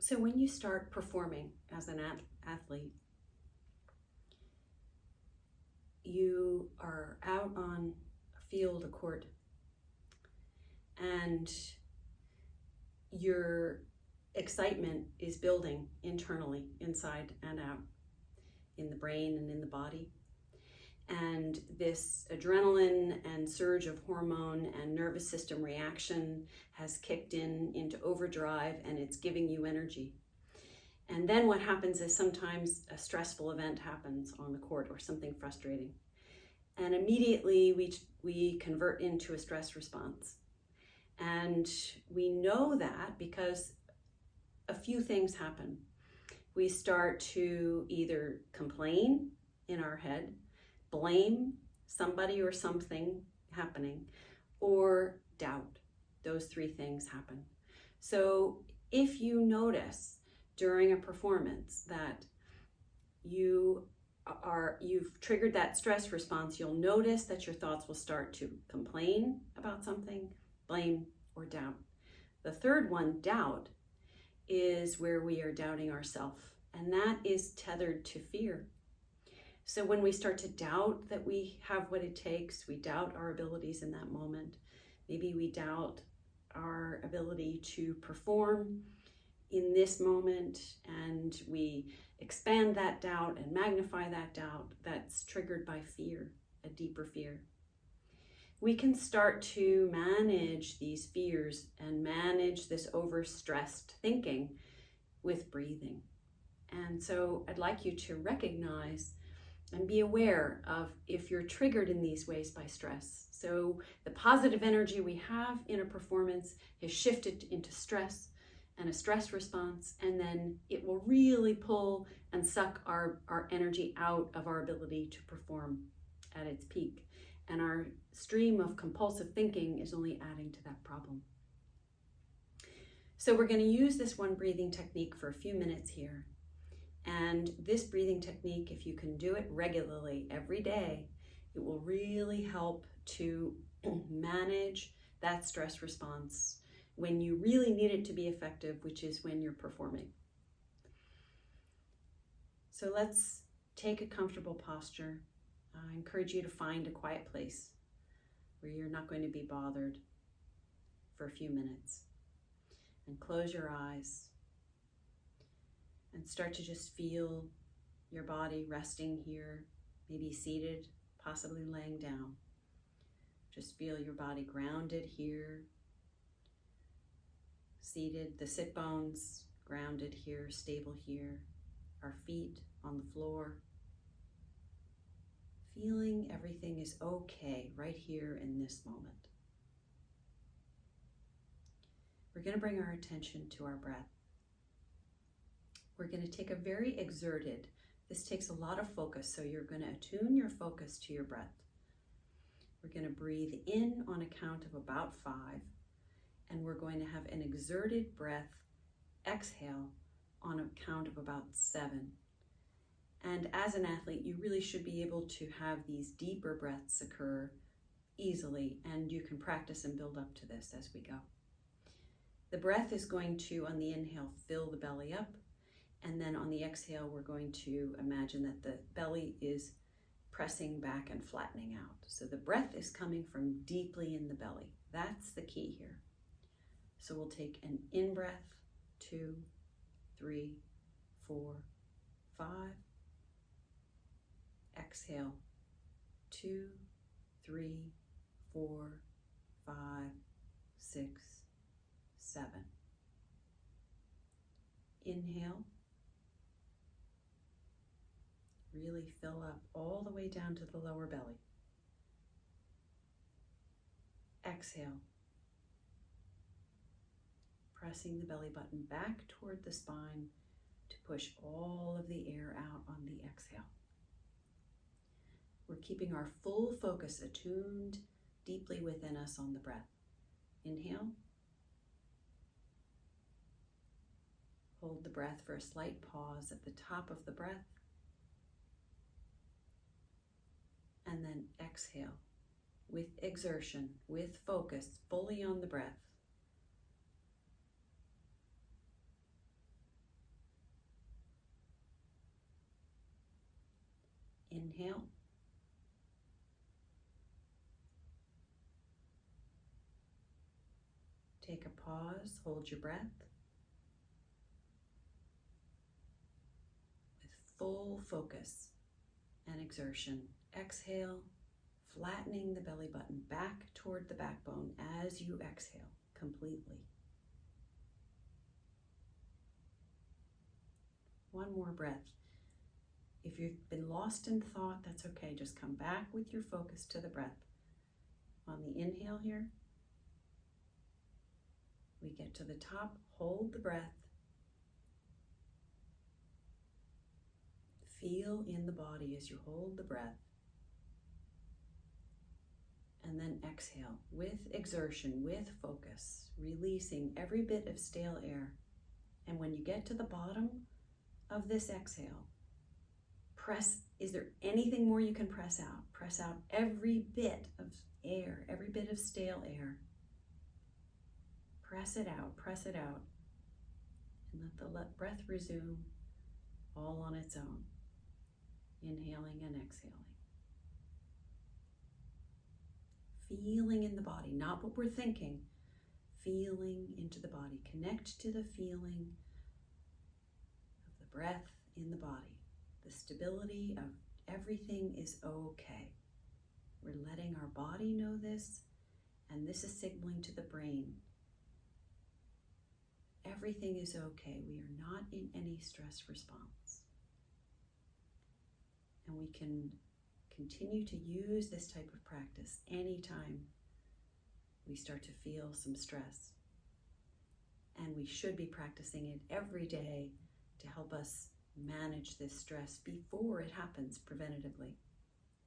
So when you start performing as an athlete, you are out on a field, a court, and your excitement is building internally, inside and out, in the brain and in the body. And this adrenaline and surge of hormone and nervous system reaction has kicked into overdrive, and it's giving you energy. And then what happens is sometimes a stressful event happens on the court or something frustrating. And immediately we convert into a stress response. And we know that because a few things happen. We start to either complain in our head, blame somebody or something happening, or doubt. Those three things happen. So if you notice during a performance that you've triggered that stress response, you'll notice that your thoughts will start to complain about something, blame, or doubt. The third one, doubt, is where we are doubting ourselves, and that is tethered to fear. So when we start to doubt that we have what it takes, we doubt our abilities in that moment. Maybe we doubt our ability to perform in this moment, and we expand that doubt and magnify that doubt that's triggered by fear, a deeper fear. We can start to manage these fears and manage this overstressed thinking with breathing. And so I'd like you to recognize and be aware of if you're triggered in these ways by stress. So the positive energy we have in a performance is shifted into stress and a stress response, and then it will really pull and suck our energy out of our ability to perform at its peak. And our stream of compulsive thinking is only adding to that problem. So we're going to use this one breathing technique for a few minutes here. And this breathing technique, if you can do it regularly every day, it will really help to manage that stress response when you really need it to be effective, which is when you're performing. So let's take a comfortable posture. I encourage you to find a quiet place where you're not going to be bothered for a few minutes. And close your eyes and start to just feel your body resting here, maybe seated, possibly laying down. Just feel your body grounded here, seated, the sit bones grounded here, stable here, our feet on the floor. Feeling everything is okay right here in this moment. We're going to bring our attention to our breath. We're going to take a very exerted, this takes a lot of focus, so you're going to attune your focus to your breath. We're going to breathe in on a count of about 5, and we're going to have an exerted breath exhale on a count of about 7. And as an athlete, you really should be able to have these deeper breaths occur easily, and you can practice and build up to this as we go. The breath is going to, on the inhale, fill the belly up, and then on the exhale, we're going to imagine that the belly is pressing back and flattening out. So the breath is coming from deeply in the belly. That's the key here. So we'll take an in-breath, 2, 3, 4, 5. Exhale, 2, 3, 4, 5, 6, 7. Inhale. Really fill up all the way down to the lower belly. Exhale. Pressing the belly button back toward the spine to push all of the air out on the exhale. We're keeping our full focus attuned deeply within us on the breath. Inhale. Hold the breath for a slight pause at the top of the breath. And then exhale with exertion, with focus, fully on the breath. Inhale. Take a pause, hold your breath. With full focus and exertion, exhale, flattening the belly button back toward the backbone as you exhale completely. One more breath. If you've been lost in thought, that's okay. Just come back with your focus to the breath. On the inhale here, we get to the top, hold the breath. Feel in the body as you hold the breath. And then exhale with exertion, with focus, releasing every bit of stale air. And when you get to the bottom of this exhale, is there anything more you can press out? Press out every bit of air, every bit of stale air. Press it out, and let the breath resume all on its own, inhaling and exhaling. Feeling in the body, not what we're thinking, feeling into the body. Connect to the feeling of the breath in the body, the stability of everything is okay. We're letting our body know this, and this is signaling to the brain. Everything is okay. We are not in any stress response. And we can continue to use this type of practice anytime we start to feel some stress. And we should be practicing it every day to help us manage this stress before it happens preventatively.